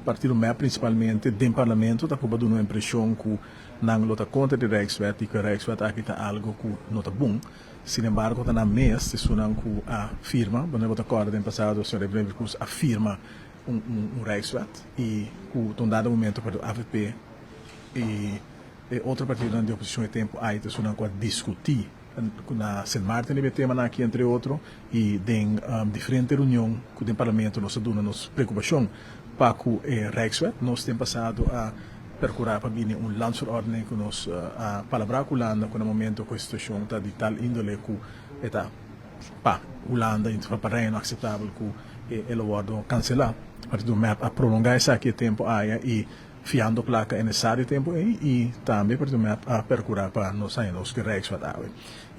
partido MEP principalmente do parlamento está com uma impressão que não luta contra o Rijkswet e que o Rijkswet aqui está algo que não está bom. Sin embargo, está na mesa, se não que a firma, quando eu acordo no passado, o senhor Bremerkus afirma um Rijkswet e que em dado momento para o AVP e outro partido de oposição e tempo aí está sonando a discutir na Sint Maarten e tema aqui entre outros e tem diferente reunião que o parlamento nos dá nos preocupação para que o Rijkswet nós temos passado a procurar para vir landsverordening que nos a palavra com Holanda com o momento que a situação está de tal índole que está para Holanda então para reino aceitável que ele vai cancelar para do map a prolongar esse aqui tempo aí e fiando placa é necessário tempo e também para o map a procurar para nós aí nos que Rijkswet aí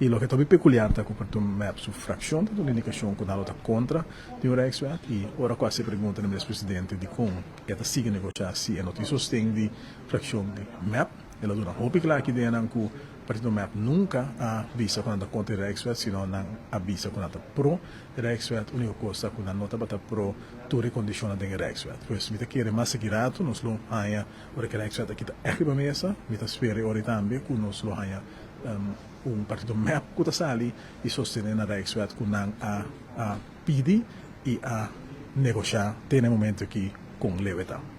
e o que também peculiar está com o map sua fração da indicação que não está contra o Rijkswet e ora quase pergunta no presidente de como esta siga negociar se é notícia sostém de fração de map ela dura hope que lá aqui dentro que o partido map nunca avisa quando está contra o Rijkswet senão não avisa quando está pro Rijkswet única coisa quando não está pro tu recondiciona do Rijkswet pois me quer mais segurado nos lo haya ora que Rijkswet aqui está aqui para mesa me espera ora também que nos lo haya partido map que está sali e sostener na Rijkswet que não a pedir e a negociar tem momento aqui com leveta